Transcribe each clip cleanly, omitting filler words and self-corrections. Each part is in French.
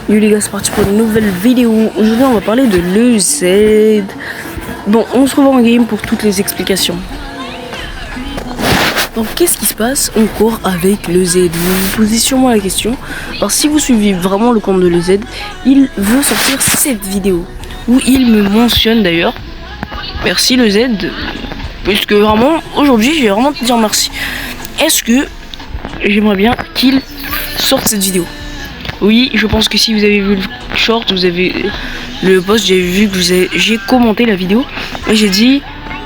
Yo les gars, c'est parti pour une nouvelle vidéo. Aujourd'hui on va parler de l'EZ. Bon, on se revoit en game pour toutes les explications. Donc qu'est-ce qui se passe encore avec l'EZ? Vous vous posez sûrement la question. Alors si vous suivez vraiment le compte de l'EZ, il veut sortir cette vidéo où il me mentionne d'ailleurs. Merci l'EZ, puisque vraiment aujourd'hui je vais vraiment te dire merci. Est-ce que j'aimerais bien qu'il sorte cette vidéo? Oui, je pense que si vous avez vu le short, vous avez le post, j'ai vu que j'ai commenté la vidéo et j'ai dit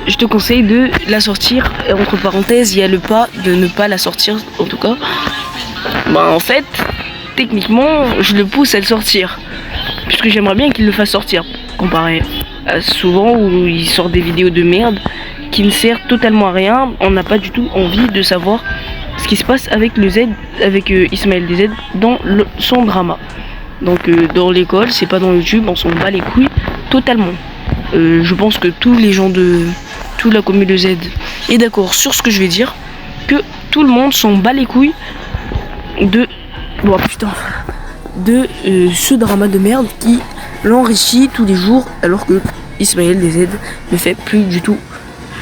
je te conseille de la sortir. Et entre parenthèses, il y a le pas de ne pas la sortir en tout cas. Bah en fait, techniquement, je le pousse à le sortir puisque j'aimerais bien qu'il le fasse sortir comparé à souvent où il sort des vidéos de merde qui ne servent totalement à rien. On n'a pas du tout envie de savoir ce qui se passe avec le Z, avec Ismaël DZ dans son drama. Donc dans l'école, c'est pas dans YouTube, on s'en bat les couilles totalement. Je pense que tous les gens de toute la commune de Z est d'accord sur ce que je vais dire, que tout le monde s'en bat les couilles de ce drama de merde qui l'enrichit tous les jours alors que Ismaël DZ ne fait plus du tout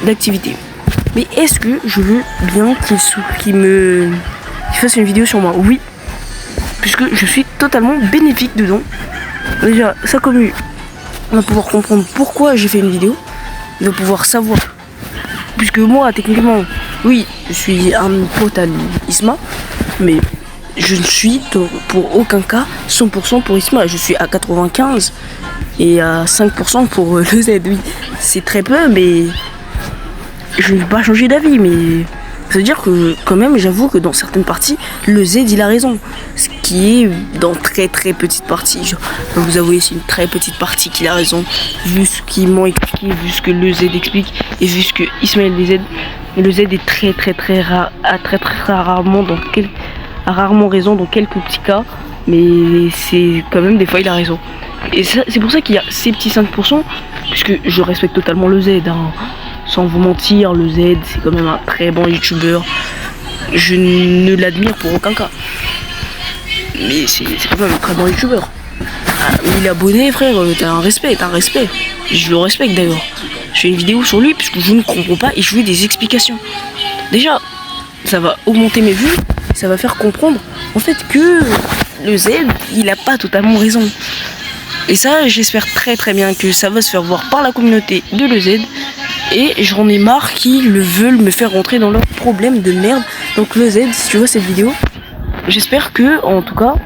d'activité. Mais est-ce que je veux bien qu'il fasse une vidéo sur moi? Oui, puisque je suis totalement bénéfique dedans. Déjà, sa commu va pouvoir comprendre pourquoi j'ai fait une vidéo. Il va pouvoir savoir. Puisque moi, techniquement, oui, je suis un pote à Isma, mais je ne suis pour aucun cas 100% pour Isma. Je suis à 95 et à 5% pour le Z. Oui, c'est très peu, mais je ne vais pas changer d'avis, mais ça veut dire que quand même j'avoue que dans certaines parties le Z il a raison, ce qui est dans très petite partie. Je peux vous avouer, c'est une très petite partie qu'il a raison, vu ce qu'ils m'ont expliqué, vu ce que le Z explique et vu ce que Ismaël DZ, le Z est très rarement a rarement raison dans quelques petits cas, mais c'est quand même des fois il a raison. Et c'est pour ça qu'il y a ces petits 5%, puisque je respecte totalement le Z, hein. Sans vous mentir, le Z, c'est quand même un très bon youtubeur. Je ne l'admire pour aucun cas. Mais c'est quand même un très bon youtubeur. 1000 abonnés, frère, t'as un respect. Je le respecte d'ailleurs. Je fais une vidéo sur lui puisque je ne comprends pas et je veux des explications. Déjà, ça va augmenter mes vues. Ça va faire comprendre en fait que le Z, il a pas totalement raison. Et ça, j'espère très bien que ça va se faire voir par la communauté de le Z. Et j'en ai marre qu'ils veulent me faire rentrer dans leurs problèmes de merde. Donc le Z, si tu vois cette vidéo, j'espère que, en tout cas,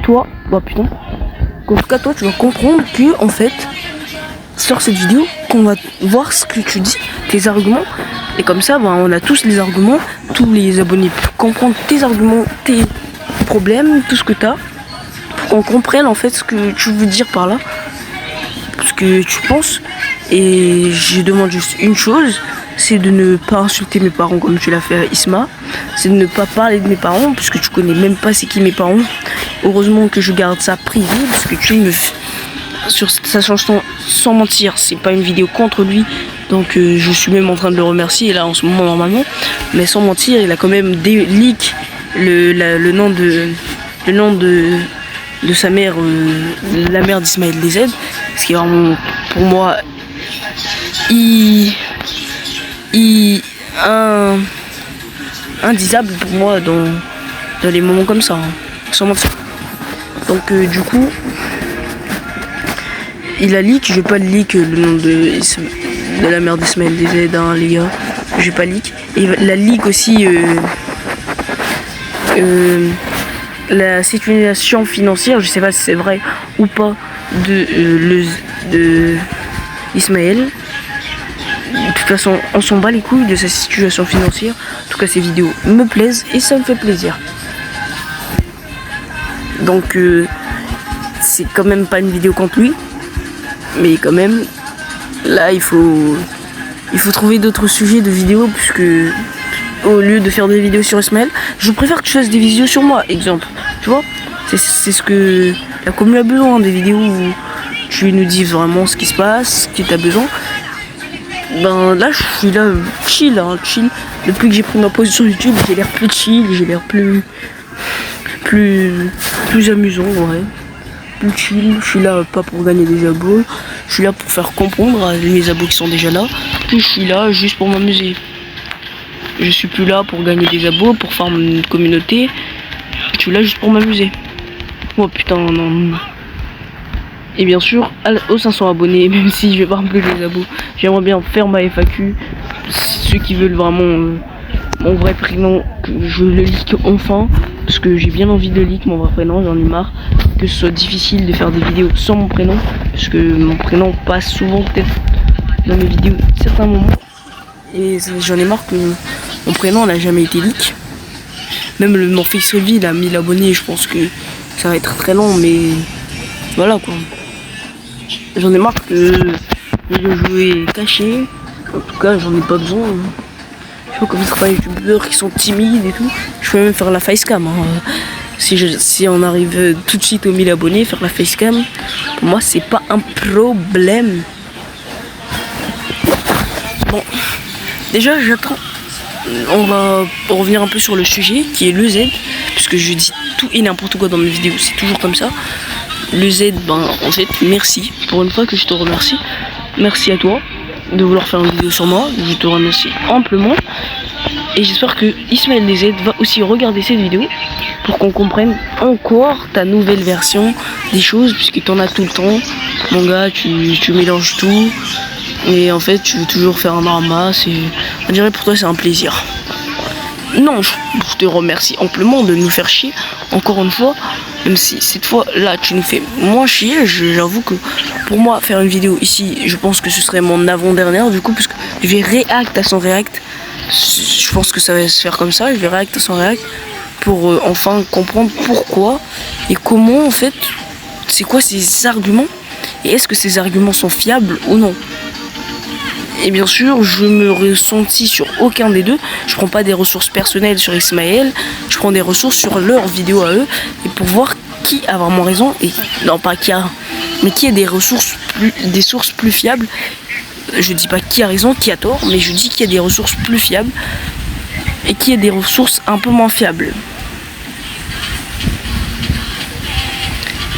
toi, tu vas comprendre que, en fait, sur cette vidéo, qu'on va voir ce que tu dis, tes arguments. Et comme ça, on a tous les arguments, tous les abonnés pour comprendre tes arguments, tes problèmes, tout ce que tu as. Pour qu'on comprenne, en fait, ce que tu veux dire par là. Ce que tu penses. Et je demande juste une chose, c'est de ne pas insulter mes parents comme tu l'as fait à Isma. C'est de ne pas parler de mes parents, puisque tu connais même pas c'est qui mes parents. Heureusement que je garde ça privé, parce que tu me... Sur sa chanson, sans mentir, c'est pas une vidéo contre lui. Donc je suis même en train de le remercier là en ce moment normalement. Mais sans mentir, il a quand même leak le nom de sa mère, la mère d'Ismaël DZ. Ce qui est vraiment pour moi indisable pour moi dans les moments comme ça, hein, sans mentir. Donc du coup il a leak, je vais pas leak le nom de la mère d'Ismaël DZ, hein, les gars, je vais pas leak. Et il a leak aussi la situation financière, je sais pas si c'est vrai ou pas, de Ismaël. De toute façon, on s'en bat les couilles de sa situation financière. En tout cas, ces vidéos me plaisent et ça me fait plaisir. Donc, c'est quand même pas une vidéo contre lui. Mais quand même, là, il faut trouver d'autres sujets de vidéos. Puisque, au lieu de faire des vidéos sur Ismaël, je préfère que tu fasses des vidéos sur moi, exemple. Tu vois, c'est ce que la commune a besoin, des vidéos où tu nous dis vraiment ce qui se passe, ce que tu as besoin. Là je suis là chill. Depuis que j'ai pris ma pause sur YouTube, j'ai l'air plus chill, j'ai l'air plus amusant, ouais. plus chill, je suis là pas pour gagner des abos, je suis là pour faire comprendre à mes abos qui sont déjà là que je suis là juste pour m'amuser. Je suis plus là pour gagner des abos, pour faire une communauté, je suis là juste pour m'amuser. Oh putain, non. Et bien sûr, aux 500 abonnés, même si je vais pas plus les abos, j'aimerais bien faire ma FAQ. Ceux qui veulent vraiment mon vrai prénom, que je le leak enfin, parce que j'ai bien envie de leak mon vrai prénom, j'en ai marre que ce soit difficile de faire des vidéos sans mon prénom, parce que mon prénom passe souvent peut-être dans mes vidéos à certains moments, et j'en ai marre que mon prénom n'a jamais été leak. Même mon face reveal il a 1000 abonnés, je pense que ça va être très long, mais voilà quoi. J'en ai marre que le jeu est caché, en tout cas j'en ai pas besoin. Je vois comme certains youtubeurs qui sont timides et tout, je peux même faire la facecam. Si on arrive tout de suite aux 1000 abonnés, faire la facecam, pour moi c'est pas un problème. Bon, déjà j'attends. On va revenir un peu sur le sujet qui est le Z, puisque je dis tout et n'importe quoi dans mes vidéos, c'est toujours comme ça. Le Z, en fait, merci. Pour une fois que je te remercie. Merci à toi de vouloir faire une vidéo sur moi. Je te remercie amplement. Et j'espère que Ismaël DZ va aussi regarder cette vidéo pour qu'on comprenne encore ta nouvelle version des choses, puisque tu en as tout le temps. Mon gars, tu mélanges tout. Et en fait, tu veux toujours faire un ramasse. Et on dirait pour toi, c'est un plaisir. Non, je te remercie amplement de nous faire chier, encore une fois, même si cette fois là tu nous fais moins chier. J'avoue que pour moi faire une vidéo ici, je pense que ce serait mon avant-dernière du coup, puisque je vais react à son react. Je pense que ça va se faire comme ça, je vais react à son react pour enfin comprendre pourquoi et comment en fait, c'est quoi ces arguments et est-ce que ces arguments sont fiables ou non. Et bien sûr, je me ressentis sur aucun des deux. Je prends pas des ressources personnelles sur Ismaël, je prends des ressources sur leurs vidéos à eux, et pour voir qui a vraiment raison, et non pas qui a, mais qui a des sources plus fiables. Je dis pas qui a raison, qui a tort, mais je dis qu'il y a des ressources plus fiables et qu'il y a des ressources un peu moins fiables.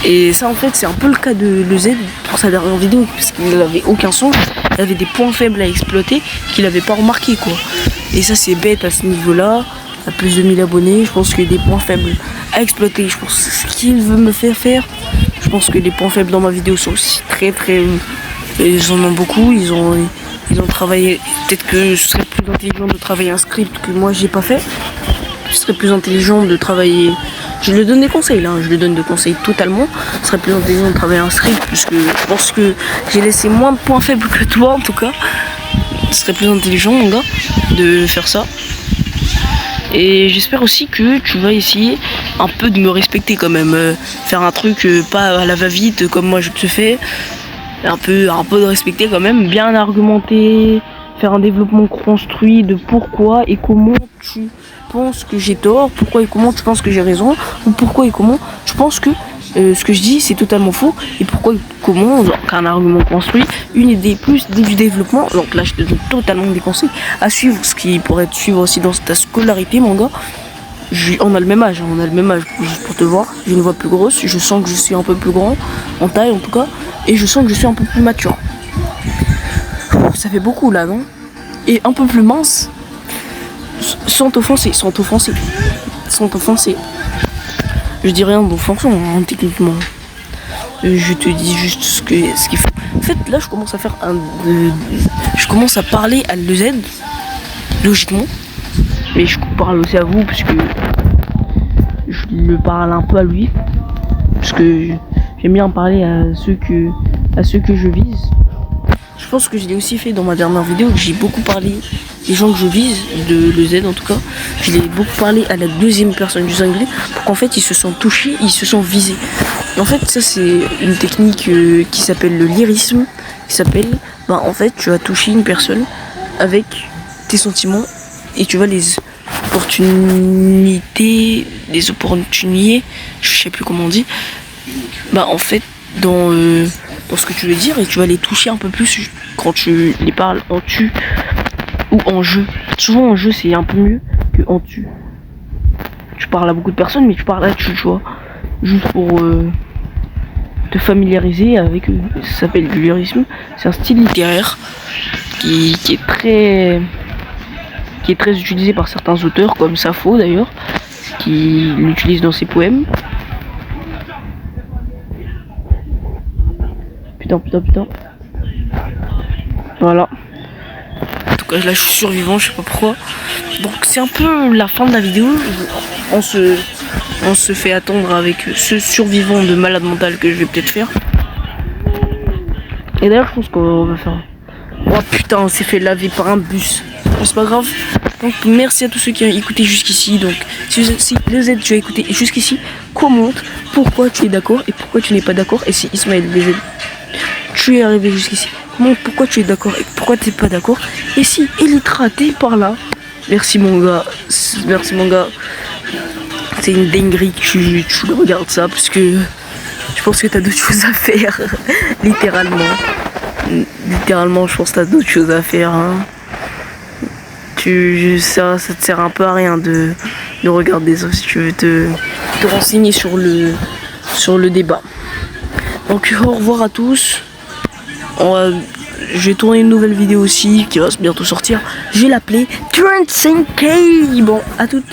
Et ça en fait c'est un peu le cas de Z pour sa dernière vidéo, parce qu'il n'avait aucun son, il avait des points faibles à exploiter qu'il n'avait pas remarqué quoi. Et ça c'est bête à ce niveau là, à plus de 1000 abonnés, je pense qu'il y a des points faibles à exploiter. Je pense que ce qu'il veut me faire faire, je pense que les points faibles dans ma vidéo sont aussi très ils en ont beaucoup, ils ont travaillé, peut-être que ce serait plus intelligent de travailler un script que moi j'ai pas fait. Ce serait plus intelligent de travailler. Je lui donne des conseils là, je lui donne des conseils totalement. Ce serait plus intelligent de travailler un script, puisque je pense que j'ai laissé moins de points faibles que toi en tout cas. Ce serait plus intelligent mon gars de faire ça. Et j'espère aussi que tu vas essayer un peu de me respecter quand même. Faire un truc pas à la va-vite comme moi je te fais. Un peu de respecter quand même, bien argumenter, faire un développement construit de pourquoi et comment tu penses que j'ai tort, pourquoi et comment tu penses que j'ai raison, ou pourquoi et comment tu penses que ce que je dis c'est totalement faux, et pourquoi et comment, donc un argument construit, une idée plus du développement. Donc là je te donne totalement des conseils à suivre, ce qui pourrait te suivre aussi dans ta scolarité mon gars. On a le même âge, juste pour te voir, j'ai une voix plus grosse, je sens que je suis un peu plus grand, en taille en tout cas, et je sens que je suis un peu plus mature. Ça fait beaucoup là, non? Et un peu plus mince, sans t'offenser. Je dis rien d'offensant, hein, techniquement. Je te dis juste ce qu'il faut. En fait, là, je commence à faire je commence à parler à le Z, logiquement. Mais je parle aussi à vous, parce que je le parle un peu à lui. Parce que j'aime bien parler à ceux que je vise. Je pense que je l'ai aussi fait dans ma dernière vidéo, que j'ai beaucoup parlé des gens que je vise, de le Z en tout cas. Je l'ai beaucoup parlé à la deuxième personne du singulier, pour qu'en fait ils se sentent touchés, ils se sentent visés. Et en fait ça c'est une technique qui s'appelle le lyrisme, qui s'appelle, en fait tu vas toucher une personne avec tes sentiments, et tu vas les opportunités, je sais plus comment on dit, en fait dans ce que tu veux dire, et tu vas les toucher un peu plus quand tu les parles en tu ou en je. Souvent en je c'est un peu mieux que en tu. Tu parles à beaucoup de personnes mais tu parles à tu vois. Juste pour te familiariser avec eux. Ça s'appelle du lyrisme. C'est un style littéraire qui est très utilisé par certains auteurs, comme Sappho d'ailleurs, qui l'utilise dans ses poèmes. Putain. Voilà. En tout cas, là, je suis survivant, je sais pas pourquoi. Donc, c'est un peu la fin de la vidéo. On se fait attendre avec ce survivant de malade mental que je vais peut-être faire. Et d'ailleurs, je pense qu'on va faire... Oh putain, on s'est fait laver par un bus. Bon, c'est pas grave. Donc, merci à tous ceux qui ont écouté jusqu'ici. Donc, si le Z, tu as écouté jusqu'ici, commente pourquoi tu es d'accord et pourquoi tu n'es pas d'accord. Et si Ismaël, les Z, tu es arrivé jusqu'ici, commente pourquoi tu es d'accord et pourquoi tu n'es pas d'accord. Et si Elytra, t'es par là, merci mon gars. C'est une dinguerie que tu regardes ça parce que je pense que t'as d'autres choses à faire. Littéralement, je pense que t'as d'autres choses à faire. Hein. Ça te sert un peu à rien de regarder ça si tu veux te renseigner sur le débat. Donc au revoir à tous. Je vais tourner une nouvelle vidéo aussi qui va bientôt sortir. Je vais l'appeler 35K. Bon, à toutes.